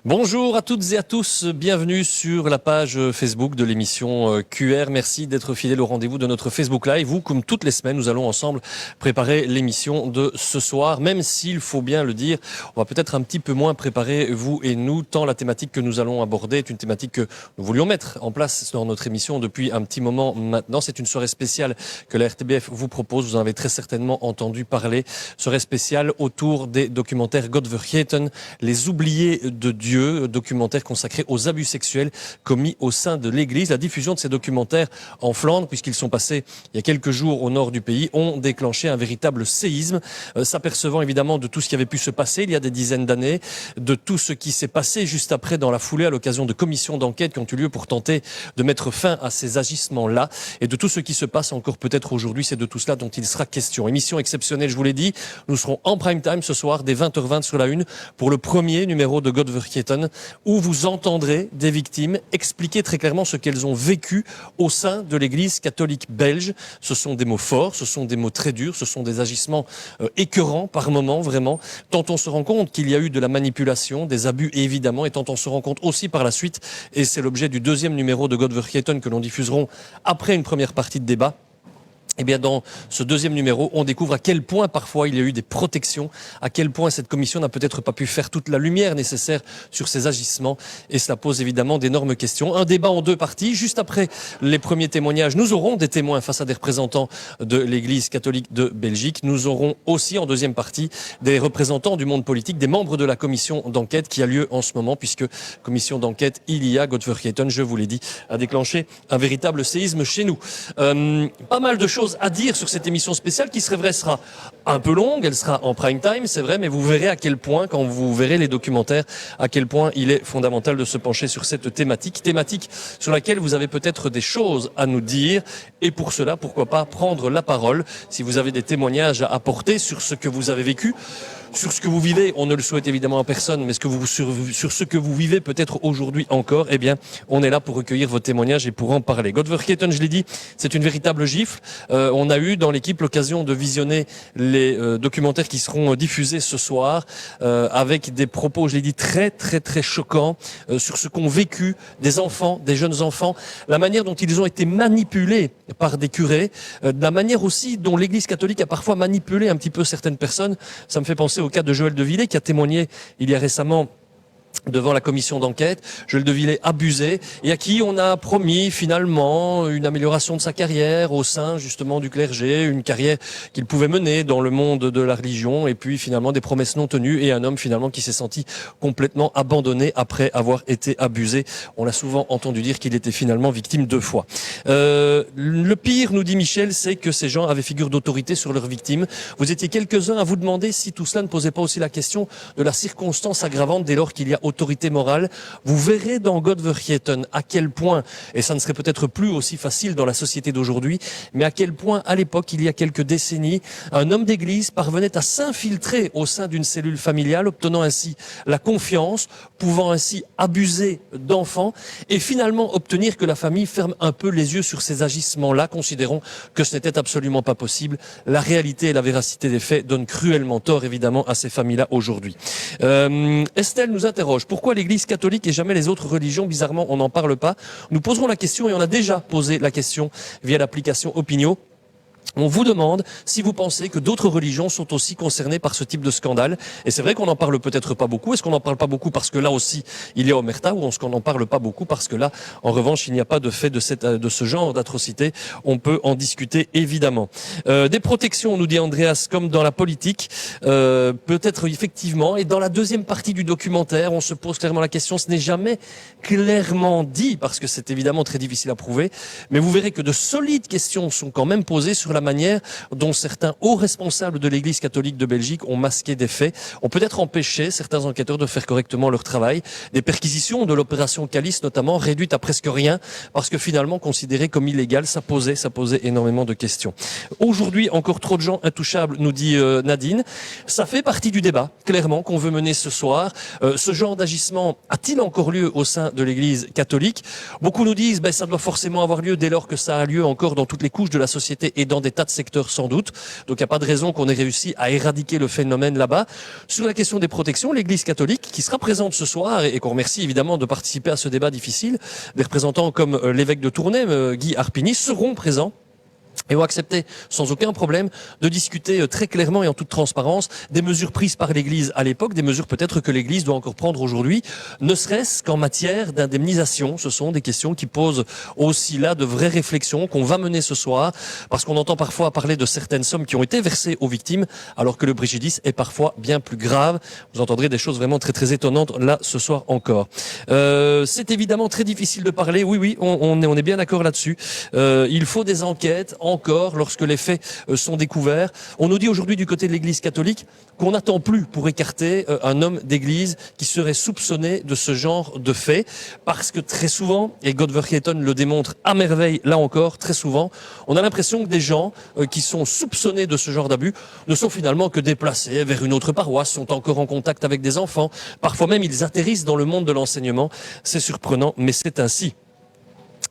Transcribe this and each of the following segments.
Bonjour à toutes et à tous, bienvenue sur la page Facebook de l'émission QR. Merci d'être fidèles au rendez-vous de notre Facebook Live. Vous, comme toutes les semaines, nous allons ensemble préparer l'émission de ce soir, même s'il faut bien le dire, on va peut-être un petit peu moins préparer vous et nous, tant la thématique que nous allons aborder est une thématique que nous voulions mettre en place dans notre émission depuis un petit moment maintenant. C'est une soirée spéciale que la RTBF vous propose, vous en avez très certainement entendu parler, soirée spéciale autour des documentaires Godvergeten, les oubliés de Dieu, documentaire consacré aux abus sexuels commis au sein de l'Église. La diffusion de ces documentaires en Flandre, puisqu'ils sont passés il y a quelques jours au nord du pays, ont déclenché un véritable séisme, s'apercevant évidemment de tout ce qui avait pu se passer il y a des dizaines d'années, de tout ce qui s'est passé juste après dans la foulée à l'occasion de commissions d'enquête qui ont eu lieu pour tenter de mettre fin à ces agissements-là, et de tout ce qui se passe encore peut-être aujourd'hui. C'est de tout cela dont il sera question. Émission exceptionnelle, je vous l'ai dit, nous serons en prime time ce soir dès 20h20 sur la Une pour le premier numéro de Godvergeten, où vous entendrez des victimes expliquer très clairement ce qu'elles ont vécu au sein de l'Église catholique belge. Ce sont des mots forts, ce sont des mots très durs, ce sont des agissements écœurants par moments, vraiment, tant on se rend compte qu'il y a eu de la manipulation, des abus évidemment, et tant on se rend compte aussi par la suite, et c'est l'objet du deuxième numéro de Godvergeten que l'on diffuserons après une première partie de débat. Eh bien, dans ce deuxième numéro, on découvre à quel point parfois il y a eu des protections, à quel point cette commission n'a peut-être pas pu faire toute la lumière nécessaire sur ces agissements, et cela pose évidemment d'énormes questions. Un débat en deux parties. Juste après les premiers témoignages, nous aurons des témoins face à des représentants de l'Église catholique de Belgique. Nous aurons aussi en deuxième partie des représentants du monde politique, des membres de la commission d'enquête qui a lieu en ce moment, puisque commission d'enquête il y a, Godvergeten, je vous l'ai dit, a déclenché un véritable séisme chez nous. Pas mal de choses à dire sur cette émission spéciale qui sera un peu longue, elle sera en prime time, c'est vrai, mais vous verrez à quel point, quand vous verrez les documentaires, à quel point il est fondamental de se pencher sur cette thématique sur laquelle vous avez peut-être des choses à nous dire, et pour cela, pourquoi pas prendre la parole si vous avez des témoignages à apporter sur ce que vous avez vécu, sur ce que vous vivez. On ne le souhaite évidemment à personne, mais sur ce que vous vivez peut-être aujourd'hui encore, eh bien, on est là pour recueillir vos témoignages et pour en parler. Godvergeten, je l'ai dit, c'est une véritable gifle. On a eu dans l'équipe l'occasion de visionner les documentaires qui seront diffusés ce soir, avec des propos, je l'ai dit, très très très choquants sur ce qu'ont vécu des enfants, des jeunes enfants, la manière dont ils ont été manipulés par des curés, la manière aussi dont l'Église catholique a parfois manipulé un petit peu certaines personnes. Ça me fait penser au cas de Joël de Villet qui a témoigné il y a récemment devant la commission d'enquête. Joël de Villet abusé, et à qui on a promis finalement une amélioration de sa carrière au sein justement du clergé, une carrière qu'il pouvait mener dans le monde de la religion, et puis finalement des promesses non tenues, et un homme finalement qui s'est senti complètement abandonné après avoir été abusé. On l'a souvent entendu dire qu'il était finalement victime 2 fois. Le pire, nous dit Michel, c'est que ces gens avaient figure d'autorité sur leurs victimes. Vous étiez quelques-uns à vous demander si tout cela ne posait pas aussi la question de la circonstance aggravante dès lors qu'il y a autorité morale. Vous verrez dans Godvergeten à quel point, et ça ne serait peut-être plus aussi facile dans la société d'aujourd'hui, mais à quel point à l'époque, il y a quelques décennies, un homme d'église parvenait à s'infiltrer au sein d'une cellule familiale, obtenant ainsi la confiance, pouvant ainsi abuser d'enfants, et finalement obtenir que la famille ferme un peu les yeux sur ces agissements-là, considérant que ce n'était absolument pas possible. La réalité et la véracité des faits donnent cruellement tort évidemment à ces familles-là aujourd'hui. Estelle nous interroge: pourquoi l'Église catholique et jamais les autres religions? Bizarrement, on n'en parle pas. Nous poserons la question, et on a déjà posé la question via l'application Opinio. On vous demande si vous pensez que d'autres religions sont aussi concernées par ce type de scandale. Et c'est vrai qu'on n'en parle peut-être pas beaucoup. Est-ce qu'on n'en parle pas beaucoup parce que là aussi il y a omerta, ou est-ce qu'on n'en parle pas beaucoup parce que là, en revanche, il n'y a pas de fait de ce genre d'atrocité? On peut en discuter évidemment. Des protections, nous dit Andreas, comme dans la politique, peut-être effectivement. Et dans la deuxième partie du documentaire, on se pose clairement la question. Ce n'est jamais clairement dit parce que c'est évidemment très difficile à prouver. Mais vous verrez que de solides questions sont quand même posées sur la manière dont certains hauts responsables de l'Église catholique de Belgique ont masqué des faits, ont peut-être empêché certains enquêteurs de faire correctement leur travail. Des perquisitions de l'opération Calice notamment, réduites à presque rien, parce que finalement considérées comme illégales, ça posait énormément de questions. Aujourd'hui, encore trop de gens intouchables, nous dit Nadine. Ça fait partie du débat, clairement, qu'on veut mener ce soir. Ce genre d'agissement a-t-il encore lieu au sein de l'Église catholique? Beaucoup nous disent, ça doit forcément avoir lieu dès lors que ça a lieu encore dans toutes les couches de la société et dans des tas de secteurs sans doute. Donc il n'y a pas de raison qu'on ait réussi à éradiquer le phénomène là-bas. Sur la question des protections, l'Église catholique, qui sera présente ce soir et qu'on remercie évidemment de participer à ce débat difficile, des représentants comme l'évêque de Tournai, Guy Arpini, seront présents et ont accepté sans aucun problème de discuter très clairement et en toute transparence des mesures prises par l'Église à l'époque, des mesures peut-être que l'Église doit encore prendre aujourd'hui, ne serait-ce qu'en matière d'indemnisation. Ce sont des questions qui posent aussi là de vraies réflexions qu'on va mener ce soir, parce qu'on entend parfois parler de certaines sommes qui ont été versées aux victimes, alors que le préjudice est parfois bien plus grave. Vous entendrez des choses vraiment très très étonnantes là ce soir encore. C'est évidemment très difficile de parler, oui, on est bien d'accord là-dessus. Il faut des enquêtes, encore lorsque les faits sont découverts. On nous dit aujourd'hui du côté de l'Église catholique qu'on n'attend plus pour écarter un homme d'église qui serait soupçonné de ce genre de faits, parce que très souvent, et Godvergeten le démontre à merveille là encore, très souvent, on a l'impression que des gens qui sont soupçonnés de ce genre d'abus ne sont finalement que déplacés vers une autre paroisse, sont encore en contact avec des enfants, parfois même ils atterrissent dans le monde de l'enseignement. C'est surprenant, mais c'est ainsi.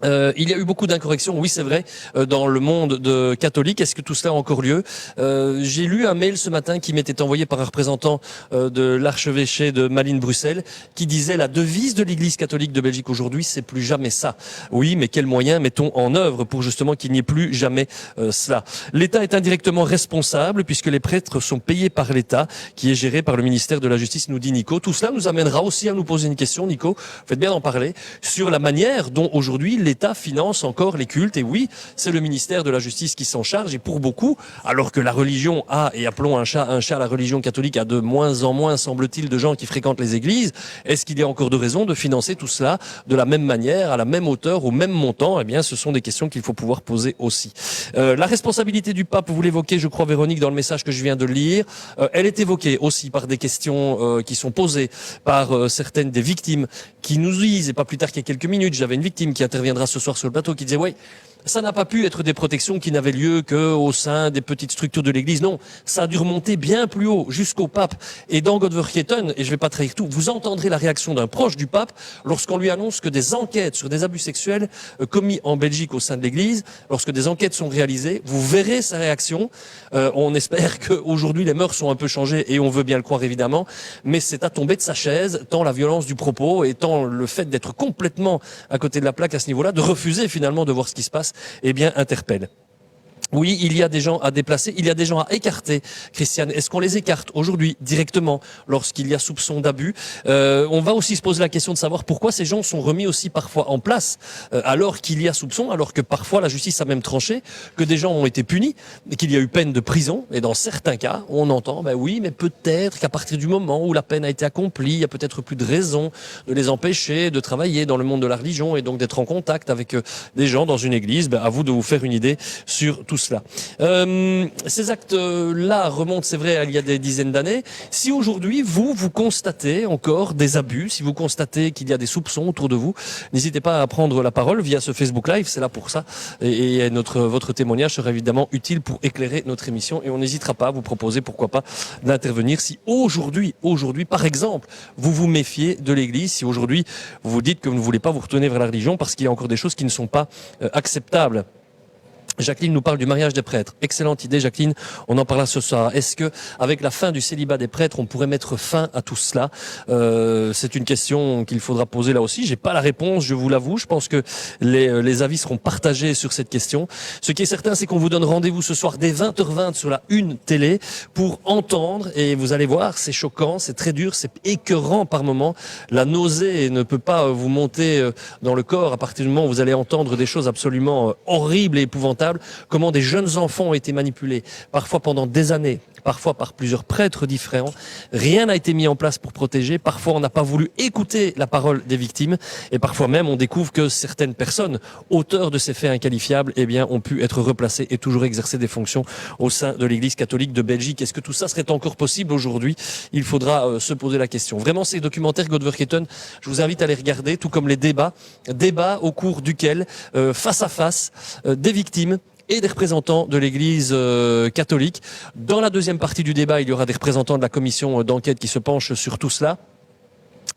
Il y a eu beaucoup d'incorrections, oui c'est vrai, dans le monde catholique. Est-ce que tout cela a encore lieu? J'ai lu un mail ce matin qui m'était envoyé par un représentant de l'archevêché de Malines-Bruxelles qui disait: la devise de l'Église catholique de Belgique aujourd'hui, c'est plus jamais ça. Oui, mais quels moyens mettons en œuvre pour justement qu'il n'y ait plus jamais cela? L'État est indirectement responsable puisque les prêtres sont payés par l'État, qui est géré par le ministère de la Justice, nous dit Nico. Tout cela nous amènera aussi à nous poser une question, Nico, faites bien d'en parler, sur la manière dont aujourd'hui l'État finance encore les cultes. Et oui, c'est le ministère de la Justice qui s'en charge. Et pour beaucoup, alors que la religion a, et appelons un chat, la religion catholique a de moins en moins, semble-t-il, de gens qui fréquentent les églises, est-ce qu'il y a encore de raison de financer tout cela de la même manière, à la même hauteur, au même montant? Eh bien, ce sont des questions qu'il faut pouvoir poser aussi. La responsabilité du pape, vous l'évoquez, je crois, Véronique, dans le message que je viens de lire, elle est évoquée aussi par des questions qui sont posées par certaines des victimes qui nous disent, et pas plus tard qu'il y a quelques minutes, j'avais une victime qui interviendra ce soir sur le plateau qui disait: oui, ça n'a pas pu être des protections qui n'avaient lieu qu'au sein des petites structures de l'Église. Non, ça a dû remonter bien plus haut, jusqu'au pape. Et dans Godvergeten, et je ne vais pas trahir tout, vous entendrez la réaction d'un proche du pape lorsqu'on lui annonce que des enquêtes sur des abus sexuels commis en Belgique au sein de l'Église, lorsque des enquêtes sont réalisées, vous verrez sa réaction. On espère qu'aujourd'hui les mœurs sont un peu changées, et on veut bien le croire évidemment, mais c'est à tomber de sa chaise, tant la violence du propos et tant le fait d'être complètement à côté de la plaque à ce niveau-là, de refuser finalement de voir ce qui se passe, eh bien, interpelle. Oui, il y a des gens à déplacer, il y a des gens à écarter. Christiane, est-ce qu'on les écarte aujourd'hui directement lorsqu'il y a soupçon d'abus? On va aussi se poser la question de savoir pourquoi ces gens sont remis aussi parfois en place alors qu'il y a soupçon, alors que parfois la justice a même tranché, que des gens ont été punis, et qu'il y a eu peine de prison. Et dans certains cas, on entend, ben oui, mais peut-être qu'à partir du moment où la peine a été accomplie, il y a peut-être plus de raison de les empêcher de travailler dans le monde de la religion et donc d'être en contact avec des gens dans une église. Ben, à vous de vous faire une idée sur tout cela. Ces actes-là remontent, c'est vrai, il y a des dizaines d'années. Si aujourd'hui, vous constatez encore des abus, si vous constatez qu'il y a des soupçons autour de vous, n'hésitez pas à prendre la parole via ce Facebook Live, c'est là pour ça. Et votre témoignage sera évidemment utile pour éclairer notre émission. Et on n'hésitera pas à vous proposer, pourquoi pas, d'intervenir si aujourd'hui, par exemple, vous vous méfiez de l'Église, si aujourd'hui, vous vous dites que vous ne voulez pas vous retourner vers la religion parce qu'il y a encore des choses qui ne sont pas acceptables. Jacqueline nous parle du mariage des prêtres. Excellente idée, Jacqueline. On en parlera ce soir. Est-ce que, avec la fin du célibat des prêtres, on pourrait mettre fin à tout cela? C'est une question qu'il faudra poser là aussi. J'ai pas la réponse, je vous l'avoue. Je pense que les avis seront partagés sur cette question. Ce qui est certain, c'est qu'on vous donne rendez-vous ce soir dès 20h20 sur la Une télé pour entendre, et vous allez voir, c'est choquant, c'est très dur, c'est écœurant par moments. La nausée ne peut pas vous monter dans le corps à partir du moment où vous allez entendre des choses absolument horribles et épouvantables. Comment des jeunes enfants ont été manipulés, parfois pendant des années, parfois par plusieurs prêtres différents. Rien n'a été mis en place pour protéger. Parfois, on n'a pas voulu écouter la parole des victimes. Et parfois même, on découvre que certaines personnes, auteurs de ces faits inqualifiables, eh bien, ont pu être replacées et toujours exercer des fonctions au sein de l'Église catholique de Belgique. Est-ce que tout ça serait encore possible aujourd'hui? Il faudra se poser la question. Vraiment, ces documentaires Godvergeten, je vous invite à les regarder, tout comme les débats au cours duquel, face à face, des victimes et des représentants de l'Église catholique. Dans la deuxième partie du débat, il y aura des représentants de la commission d'enquête qui se penchent sur tout cela.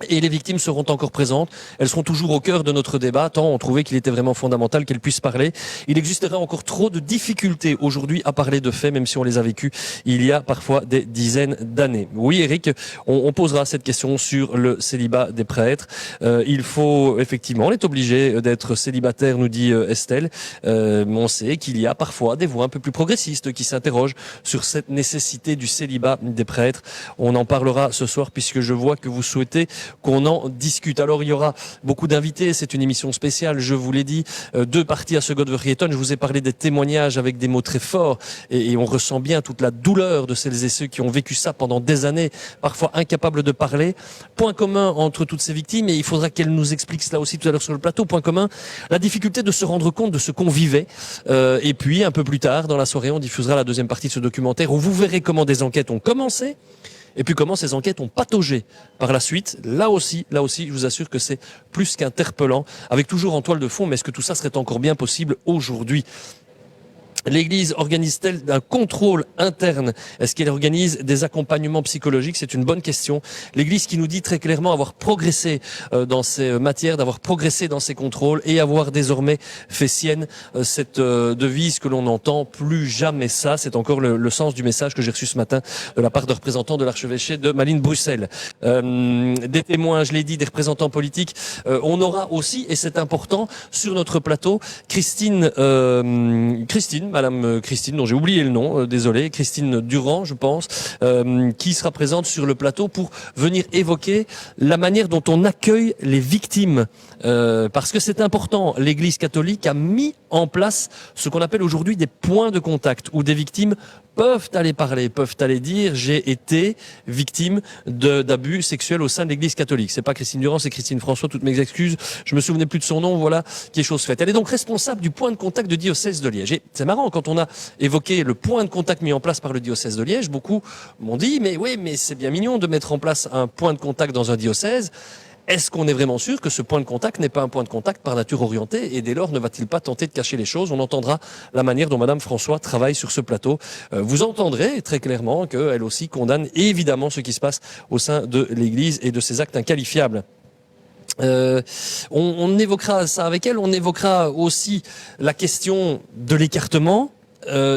Et les victimes seront encore présentes. Elles seront toujours au cœur de notre débat, tant on trouvait qu'il était vraiment fondamental qu'elles puissent parler. Il existerait encore trop de difficultés aujourd'hui à parler de faits, même si on les a vécus il y a parfois des dizaines d'années. Oui, Eric, on posera cette question sur le célibat des prêtres. Il faut, effectivement, on est obligé d'être célibataire, nous dit Estelle. On sait qu'il y a parfois des voix un peu plus progressistes qui s'interrogent sur cette nécessité du célibat des prêtres. On en parlera ce soir puisque je vois que vous souhaitez qu'on en discute. Alors il y aura beaucoup d'invités, c'est une émission spéciale, je vous l'ai dit, 2 parties à ce Godvergheton. Je vous ai parlé des témoignages avec des mots très forts et on ressent bien toute la douleur de celles et ceux qui ont vécu ça pendant des années, parfois incapables de parler. Point commun entre toutes ces victimes, et il faudra qu'elles nous expliquent cela aussi tout à l'heure sur le plateau, point commun, la difficulté de se rendre compte de ce qu'on vivait. Et puis un peu plus tard dans la soirée, on diffusera la 2e partie de ce documentaire où vous verrez comment des enquêtes ont commencé, et puis comment ces enquêtes ont pataugé par la suite. Là aussi, je vous assure que c'est plus qu'interpellant, avec toujours en toile de fond, mais est-ce que tout ça serait encore bien possible aujourd'hui ? L'Église organise-t-elle un contrôle interne? Est-ce qu'elle organise des accompagnements psychologiques? C'est une bonne question. L'Église qui nous dit très clairement avoir progressé dans ces matières, d'avoir progressé dans ces contrôles et avoir désormais fait sienne cette devise que l'on entend, plus jamais ça. C'est encore le sens du message que j'ai reçu ce matin de la part de représentants de l'archevêché de Malines-Bruxelles. Des témoins, je l'ai dit, des représentants politiques. On aura aussi, et c'est important, sur notre plateau, Madame Christine, dont j'ai oublié le nom, désolé, Christine Durand, je pense, qui sera présente sur le plateau pour venir évoquer la manière dont on accueille les victimes. Parce que c'est important, l'Église catholique a mis en place ce qu'on appelle aujourd'hui des points de contact, où des victimes peuvent aller parler, peuvent aller dire j'ai été victime d'abus sexuels au sein de l'Église catholique. C'est pas Christine Durand, c'est Christine François, toutes mes excuses, je me souvenais plus de son nom, voilà, qui est chose faite. Elle est donc responsable du point de contact de diocèse de Liège. Et c'est marrant, quand on a évoqué le point de contact mis en place par le diocèse de Liège, beaucoup m'ont dit mais oui, mais c'est bien mignon de mettre en place un point de contact dans un diocèse. Est-ce qu'on est vraiment sûr que ce point de contact n'est pas un point de contact par nature orienté, et dès lors ne va-t-il pas tenter de cacher les choses? On entendra la manière dont Madame François travaille sur ce plateau. Vous entendrez très clairement qu'elle aussi condamne évidemment ce qui se passe au sein de l'Église et de ses actes inqualifiables. On évoquera ça avec elle, on évoquera aussi la question de l'écartement.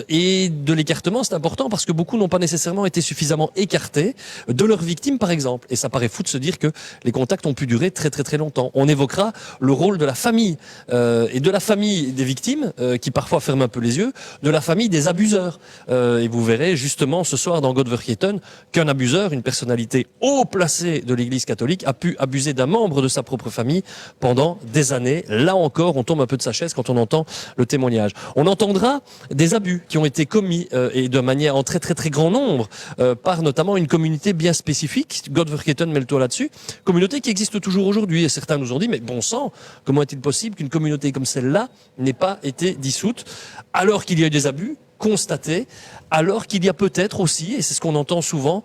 Et de l'écartement, c'est important parce que beaucoup n'ont pas nécessairement été suffisamment écartés de leurs victimes, par exemple. Et ça paraît fou de se dire que les contacts ont pu durer très très très longtemps. On évoquera le rôle de la famille et de la famille des victimes qui parfois ferment un peu les yeux, de la famille des abuseurs. Et vous verrez justement ce soir dans Godvergheton qu'un abuseur, une personnalité haut placée de l'Église catholique, a pu abuser d'un membre de sa propre famille pendant des années. Là encore, on tombe un peu de sa chaise quand on entend le témoignage. On entendra des abus qui ont été commis et de manière en très très très grand nombre par notamment une communauté bien spécifique. Godvergheton met le doigt là-dessus. Communauté qui existe toujours aujourd'hui, et certains nous ont dit mais bon sang, comment est-il possible qu'une communauté comme celle-là n'ait pas été dissoute alors qu'il y a eu des abus constatés, alors qu'il y a peut-être aussi, et c'est ce qu'on entend souvent,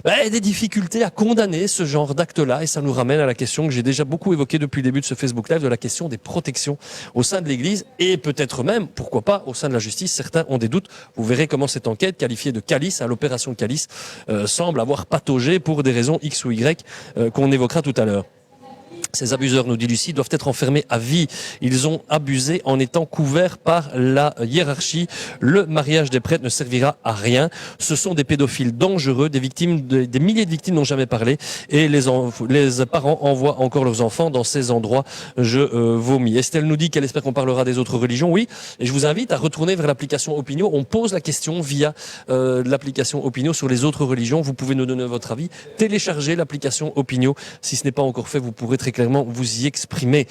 des difficultés à condamner ce genre d'acte-là. Et ça nous ramène à la question que j'ai déjà beaucoup évoquée depuis le début de ce Facebook Live, de la question des protections au sein de l'Église et peut-être même, pourquoi pas, au sein de la justice. Certains ont des doutes. Vous verrez comment cette enquête, qualifiée de Calice, l'opération Calice, semble avoir pataugé pour des raisons X ou Y qu'on évoquera tout à l'heure. Ces abuseurs, nous dit Lucie, doivent être enfermés à vie. Ils ont abusé en étant couverts par la hiérarchie. Le mariage des prêtres ne servira à rien. Ce sont des pédophiles dangereux, des victimes, des milliers de victimes n'ont jamais parlé. Et les parents envoient encore leurs enfants dans ces endroits. Je vomis. Estelle nous dit qu'elle espère qu'on parlera des autres religions. Oui, et je vous invite à retourner vers l'application Opinio. On pose la question via l'application Opinio sur les autres religions. Vous pouvez nous donner votre avis. Téléchargez l'application Opinio. Si ce n'est pas encore fait, vous pourrez très clairement vous y exprimer.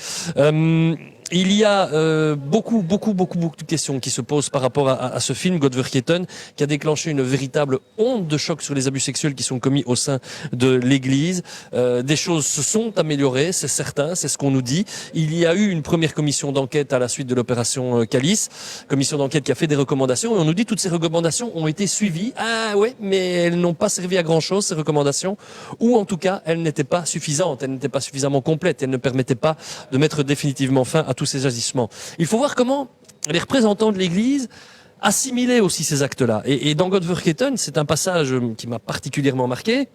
Il y a beaucoup de questions qui se posent par rapport à ce film Godvergheton, qui a déclenché une véritable onde de choc sur les abus sexuels qui sont commis au sein de l'Église. Des choses se sont améliorées, c'est certain, c'est ce qu'on nous dit. Il y a eu une première commission d'enquête à la suite de l'opération Calice, commission d'enquête qui a fait des recommandations, et on nous dit que toutes ces recommandations ont été suivies. Ah ouais, mais elles n'ont pas servi à grand-chose, ces recommandations, ou en tout cas, elles n'étaient pas suffisantes, elles n'étaient pas suffisamment complètes, elles ne permettaient pas de mettre définitivement fin à tous ces agissements. Il faut voir comment les représentants de l'Église assimilaient aussi ces actes-là. Et dans Godvergheton, c'est un passage qui m'a particulièrement marqué.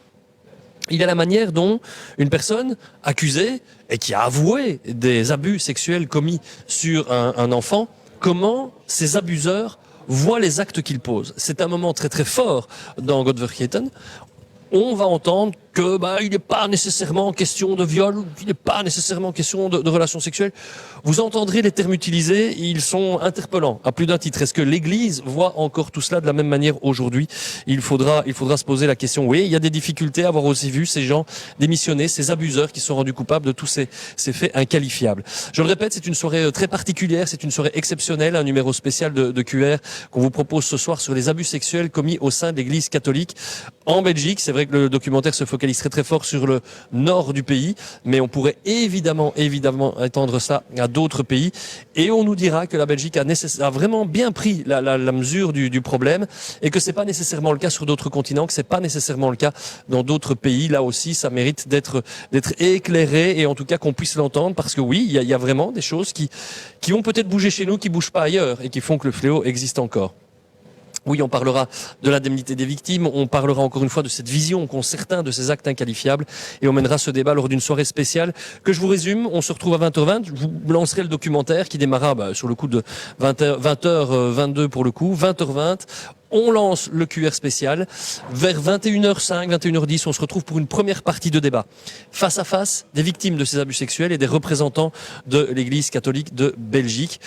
il y a la manière dont une personne accusée et qui a avoué des abus sexuels commis sur un enfant, comment ces abuseurs voient les actes qu'ils posent. C'est un moment très très fort dans Godvergeten. On va entendre que il n'est pas nécessairement question de viol, il n'est pas nécessairement question de relations sexuelles. Vous entendrez les termes utilisés, ils sont interpellants à plus d'un titre. Est-ce que l'Église voit encore tout cela de la même manière aujourd'hui? Il faudra se poser la question. Oui, il y a des difficultés à avoir aussi vu ces gens démissionner, ces abuseurs qui sont rendus coupables de tous ces faits inqualifiables. Je le répète, c'est une soirée très particulière, c'est une soirée exceptionnelle, un numéro spécial de QR qu'on vous propose ce soir sur les abus sexuels commis au sein de l'Église catholique en Belgique. C'est vrai que le documentaire se focalise très très fort sur le nord du pays, mais on pourrait évidemment étendre ça à d'autres pays, et on nous dira que la Belgique a vraiment bien pris la mesure du problème, et que c'est pas nécessairement le cas sur d'autres continents, que c'est pas nécessairement le cas dans d'autres pays. Là aussi, ça mérite d'être éclairé, et en tout cas qu'on puisse l'entendre, parce que oui, il y a vraiment des choses qui ont peut-être bougé chez nous, qui bougent pas ailleurs, et qui font que le fléau existe encore. Oui, on parlera de l'indemnité des victimes, on parlera encore une fois de cette vision qu'ont certains de ces actes inqualifiables, et on mènera ce débat lors d'une soirée spéciale que je vous résume. On se retrouve à 20h20, je vous lancerai le documentaire qui démarra sur le coup de 20h22 pour le coup, 20h20. On lance le QR spécial. Vers 21h05, 21h10, on se retrouve pour une première partie de débat. Face à face, des victimes de ces abus sexuels et des représentants de l'Église catholique de Belgique.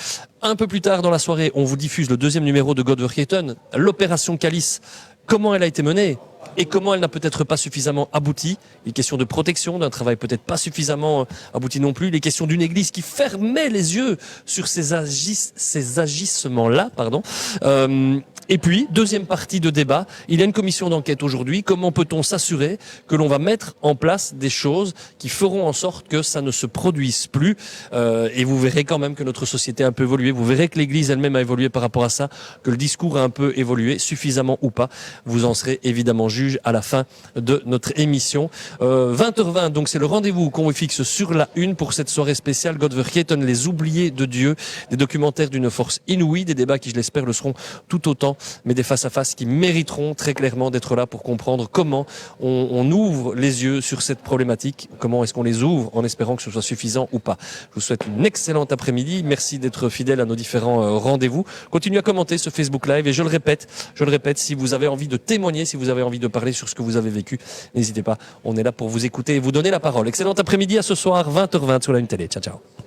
Un peu plus tard dans la soirée, on vous diffuse le deuxième numéro de Godvergeten, l'opération Calice. Comment elle a été menée et comment elle n'a peut-être pas suffisamment abouti. Les questions de protection, d'un travail peut-être pas suffisamment abouti non plus. Les questions d'une église qui fermait les yeux sur ces agissements-là, et puis, deuxième partie de débat, il y a une commission d'enquête aujourd'hui. Comment peut-on s'assurer que l'on va mettre en place des choses qui feront en sorte que ça ne se produise plus, et vous verrez quand même que notre société a un peu évolué. Vous verrez que l'Église elle-même a évolué par rapport à ça, que le discours a un peu évolué, suffisamment ou pas. Vous en serez évidemment juge à la fin de notre émission. 20h20, donc c'est le rendez-vous qu'on vous fixe sur la une pour cette soirée spéciale Godvergeten, les oubliés de Dieu, des documentaires d'une force inouïe, des débats qui, je l'espère, le seront tout autant, mais des face-à-face qui mériteront très clairement d'être là pour comprendre comment on ouvre les yeux sur cette problématique, comment est-ce qu'on les ouvre en espérant que ce soit suffisant ou pas. Je vous souhaite une excellente après-midi, merci d'être fidèle à nos différents rendez-vous. Continuez à commenter ce Facebook Live, et je le répète, si vous avez envie de témoigner, si vous avez envie de parler sur ce que vous avez vécu, n'hésitez pas, on est là pour vous écouter et vous donner la parole. Excellent après-midi, à ce soir, 20h20 sur la Une Télé. Ciao, ciao.